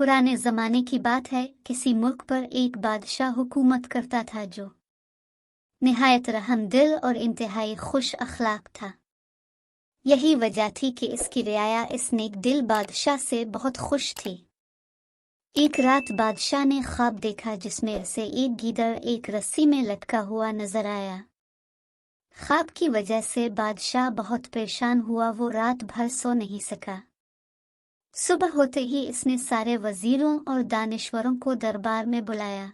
पुराने ज़माने की बात है, किसी मुल्क पर एक बादशाह हुकूमत करता था जो निहायत रहमदिल और इंतहाई खुश अखलाक था। यही वजह थी कि इसकी रियाया इस नेक दिल बादशाह से बहुत खुश थी। एक रात बादशाह ने ख्वाब देखा जिसमें से एक गीदड़ एक रस्सी में लटका हुआ नजर आया। ख्वाब की वजह से बादशाह बहुत परेशान हुआ, वो रात भर सो नहीं सका। सुबह होते ही इसने सारे वजीरों और दानिश्वरों को दरबार में बुलाया।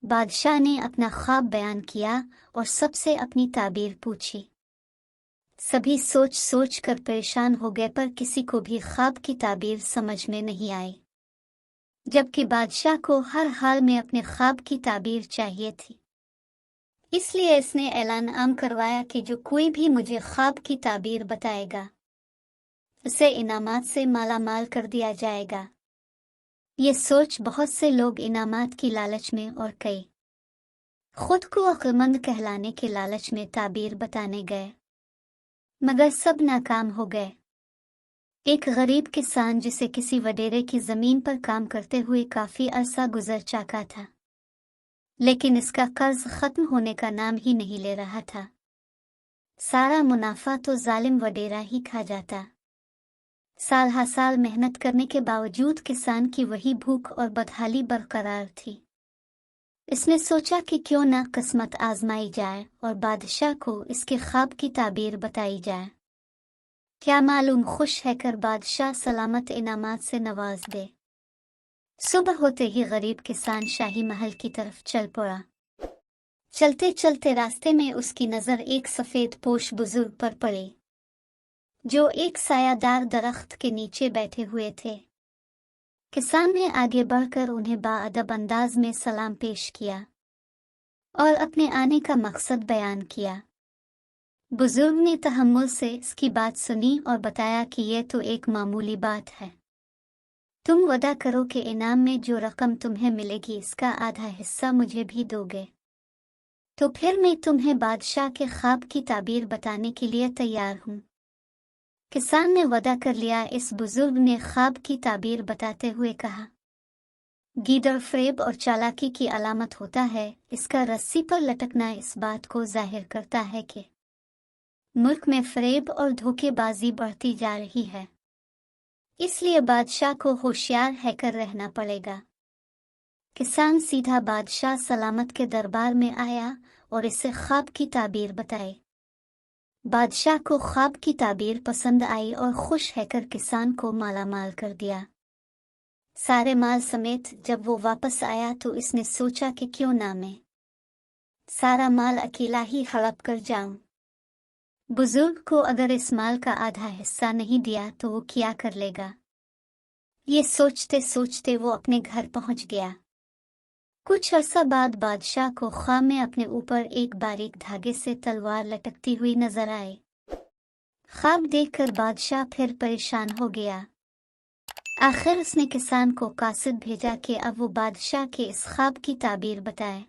बादशाह ने अपना ख्वाब बयान किया और सबसे अपनी ताबीर पूछी। सभी सोच सोच कर परेशान हो गए, पर किसी को भी ख्वाब की ताबीर समझ में नहीं आई, जबकि बादशाह को हर हाल में अपने ख्वाब की ताबीर चाहिए थी। इसलिए इसने ऐलान आम करवाया कि जो कोई भी मुझे ख्वाब की ताबीर बताएगा उसे इनामात से मालामाल कर दिया जाएगा। ये सोच बहुत से लोग इनामात की लालच में और कई खुद को अक्लमंद कहलाने के लालच में ताबीर बताने गए, मगर सब नाकाम हो गए। एक गरीब किसान जिसे किसी वडेरे की जमीन पर काम करते हुए काफी अरसा गुजर चुका था, लेकिन इसका कर्ज खत्म होने का नाम ही नहीं ले रहा था। सारा मुनाफा तो जालिम वडेरा ही खा जाता। साल हर साल मेहनत करने के बावजूद किसान की वही भूख और बदहाली बरकरार थी। इसने सोचा कि क्यों ना किस्मत आजमाई जाए और बादशाह को इसके ख्वाब की ताबीर बताई जाए। क्या मालूम खुश है कर बादशाह सलामत इनामात से नवाज दे। सुबह होते ही गरीब किसान शाही महल की तरफ चल पड़ा। चलते चलते रास्ते में उसकी नजर एक सफेद पोश बुजुर्ग पर पड़ी, जो एक सायादार दरख्त के नीचे बैठे हुए थे। किसान ने आगे बढ़कर उन्हें बाअदब अंदाज में सलाम पेश किया और अपने आने का मकसद बयान किया। बुजुर्ग ने तहम्मुल से इसकी बात सुनी और बताया कि यह तो एक मामूली बात है। तुम वादा करो कि इनाम में जो रकम तुम्हें मिलेगी इसका आधा हिस्सा मुझे भी दोगे, तो फिर मैं तुम्हें बादशाह के ख्वाब की ताबीर बताने के लिए तैयार हूँ। किसान ने वादा कर लिया। इस बुजुर्ग ने ख्वाब की ताबीर बताते हुए कहा, गीदड़ फरेब और चालाकी की अलामत होता है। इसका रस्सी पर लटकना इस बात को जाहिर करता है कि मुल्क में फरेब और धोखेबाजी बढ़ती जा रही है। इसलिए बादशाह को होशियार रहकर रहना पड़ेगा। किसान सीधा बादशाह सलामत के दरबार में आया और इसे ख्वाब की ताबीर बताई। बादशाह को ख्वाब की ताबीर पसंद आई और खुश रहकर किसान को मालामाल कर दिया। सारे माल समेत जब वो वापस आया तो इसने सोचा कि क्यों ना मैं सारा माल अकेला ही हड़प कर जाऊं। बुजुर्ग को अगर इस माल का आधा हिस्सा नहीं दिया तो वो क्या कर लेगा। ये सोचते सोचते वो अपने घर पहुंच गया। कुछ अर्सा बाद बादशाह को ख्वाब में अपने ऊपर एक बारीक धागे से तलवार लटकती हुई नजर आई। ख्वाब देखकर बादशाह फिर परेशान हो गया। आखिर उसने किसान को कासिद भेजा कि अब वो बादशाह के इस ख्वाब की ताबीर बताए।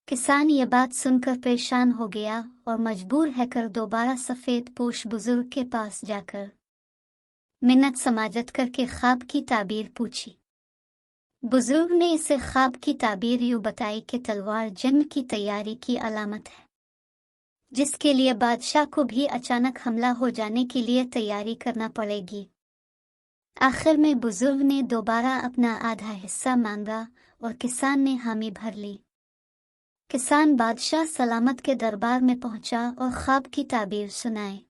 किसान ये बात सुनकर परेशान हो गया और मजबूर है दोबारा सफेद पोश बुजुर्ग के पास जाकर मिन्नत समाजत करके ख्वाब की ताबीर पूछी। बुजुर्ग ने इसे ख्वाब की ताबीर यूं बताई कि तलवार जंग की तैयारी की अलामत है, जिसके लिए बादशाह को भी अचानक हमला हो जाने के लिए तैयारी करना पड़ेगी। आखिर में बुजुर्ग ने दोबारा अपना आधा हिस्सा मांगा और किसान ने हामी भर ली। किसान बादशाह सलामत के दरबार में पहुंचा और ख्वाब की ताबीर सुनाई,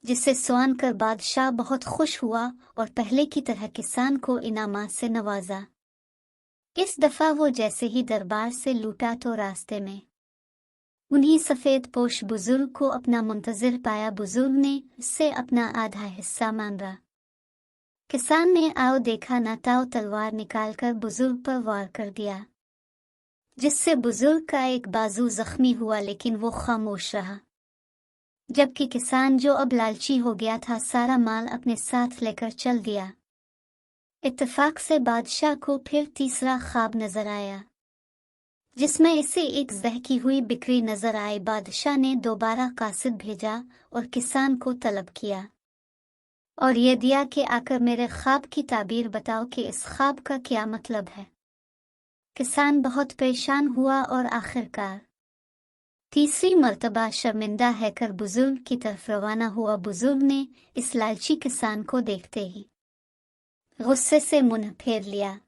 जिसे सुन कर बादशाह बहुत खुश हुआ और पहले की तरह किसान को इनामात से नवाजा। इस दफा वो जैसे ही दरबार से लूटा तो रास्ते में उन्हीं सफेद पोश बुजुर्ग को अपना मुंतजिर पाया। बुजुर्ग ने उससे अपना आधा हिस्सा मांगा। किसान ने आओ देखा न ताओ तलवार निकालकर बुजुर्ग पर वार कर दिया, जिससे बुजुर्ग का एक बाजू जख्मी हुआ, लेकिन वो खामोश रहा। जबकि किसान जो अब लालची हो गया था सारा माल अपने साथ लेकर चल दिया। इत्तेफाक से बादशाह को फिर तीसरा ख्वाब नजर आया, जिसमें इसे एक बहकी हुई बिक्री नजर आई। बादशाह ने दोबारा कासिद भेजा और किसान को तलब किया। और ये दिया कि आकर मेरे ख्वाब की ताबीर बताओ कि इस ख्वाब का क्या मतलब है। किसान बहुत परेशान हुआ और आखिरकार तीसरी मर्तबा शर्मिंदा हैकर बुजुर्ग की तरफ रवाना हुआ। बुजुर्ग ने इस लालची किसान को देखते ही गुस्से से मुंह फेर लिया।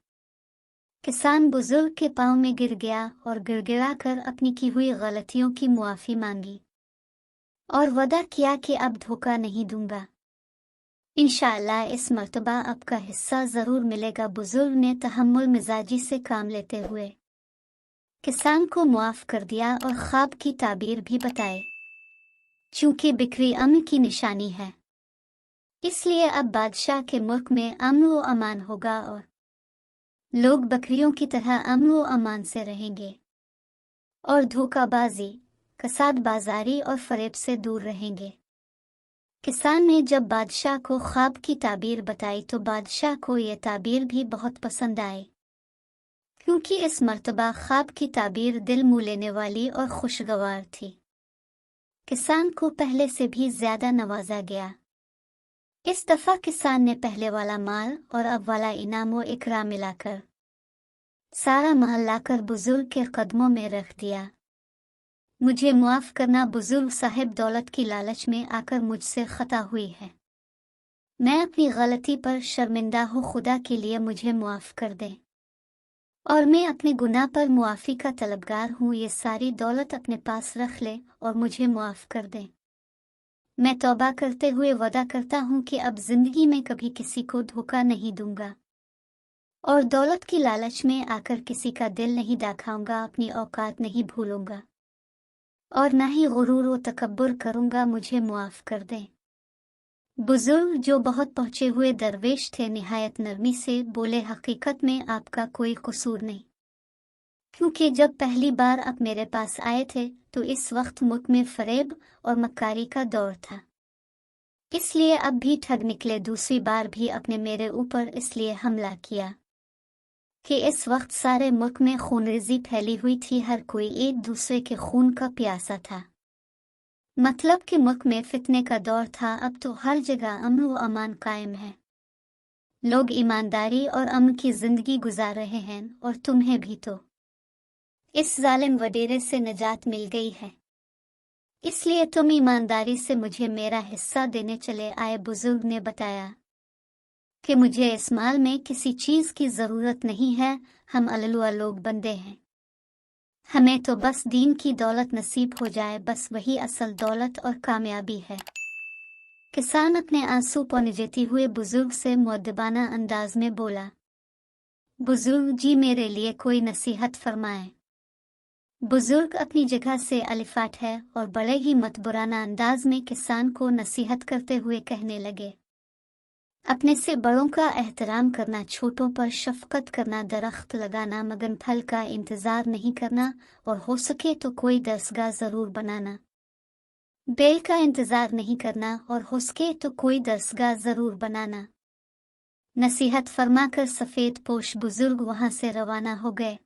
किसान बुजुर्ग के पांव में गिर गया और गिड़गिड़ा कर अपनी की हुई गलतियों की मुआफी मांगी और वादा किया कि अब धोखा नहीं दूंगा, इंशाअल्लाह इस मर्तबा आपका हिस्सा जरूर मिलेगा। बुजुर्ग ने तहम्मुल मिजाजी से काम लेते हुए किसान को मुआफ कर दिया और ख्वाब की ताबीर भी बताए। चूंकि बिक्री अम्न की निशानी है, इसलिए अब बादशाह के मुल्क में अम्न व अमान होगा और लोग बकरियों की तरह अम्न व अमान से रहेंगे और धोखाबाजी, कसाद बाजारी और फरेब से दूर रहेंगे। किसान ने जब बादशाह को ख्वाब की ताबीर बताई तो बादशाह को यह ताबीर भी बहुत पसंद आई, क्योंकि इस मर्तबा ख्वाब की ताबीर दिल मुह लेने वाली और खुशगवार थी। किसान को पहले से भी ज्यादा नवाजा गया। इस दफा किसान ने पहले वाला माल और अब वाला इनाम व इकराम मिलाकर सारा माल लाकर बुजुर्ग के कदमों में रख दिया। मुझे मुआफ करना बुजुर्ग साहिब, दौलत की लालच में आकर मुझसे खता हुई है। मैं अपनी गलती पर शर्मिंदा हूँ, खुदा के लिए मुझे मुआफ कर दें और मैं अपने गुनाह पर मुआफ़ी का तलबगार हूँ। ये सारी दौलत अपने पास रख ले और मुझे मुआफ कर दें। मैं तौबा करते हुए वादा करता हूँ कि अब जिंदगी में कभी किसी को धोखा नहीं दूंगा और दौलत की लालच में आकर किसी का दिल नहीं दुखाऊंगा, अपनी औकात नहीं भूलूंगा और न ही गुरूर व तकब्बुर करूंगा। मुझे मुआफ कर दें। बुजुर्ग, जो बहुत पहुंचे हुए दरवेश थे, निहायत नरमी से बोले, हकीकत में आपका कोई कसूर नहीं, क्योंकि जब पहली बार आप मेरे पास आए थे तो इस वक्त मुल्क में फरेब और मक्कारी का दौर था, इसलिए अब भी ठग निकले। दूसरी बार भी अपने मेरे ऊपर इसलिए हमला किया कि इस वक्त सारे मुल्क में खूनरेजी फैली हुई थी, हर कोई एक दूसरे के खून का प्यासा था। मतलब कि मुल्क में फितने का दौर था। अब तो हर जगह अमन व अमान कायम है, लोग ईमानदारी और अमन की जिंदगी गुजार रहे हैं और तुम्हें भी तो इस जालिम वडेरे से निजात मिल गई है, इसलिए तुम ईमानदारी से मुझे मेरा हिस्सा देने चले आए। बुजुर्ग ने बताया कि मुझे इस माल में किसी चीज की जरूरत नहीं है, हम अल्लुआ लोग बंदे हैं, हमें तो बस दीन की दौलत नसीब हो जाए, बस वही असल दौलत और कामयाबी है। किसान अपने आंसू पहुंचते हुए बुजुर्ग से मुअद्दबाना अंदाज में बोला, बुजुर्ग जी, मेरे लिए कोई नसीहत फरमाएं। बुजुर्ग अपनी जगह से अलिफाट है और बड़े ही मतबुराना अंदाज में किसान को नसीहत करते हुए कहने लगे, अपने से बड़ों का एहतराम करना, छोटों पर शफकत करना, दरख्त लगाना मगर फल का इंतज़ार नहीं करना और हो सके तो कोई दरसगाह ज़रूर बनाना, बेल का इंतज़ार नहीं करना और हो सके तो कोई दरसगाह ज़रूर बनाना। नसीहत फरमाकर सफ़ेद पोश बुजुर्ग वहां से रवाना हो गए।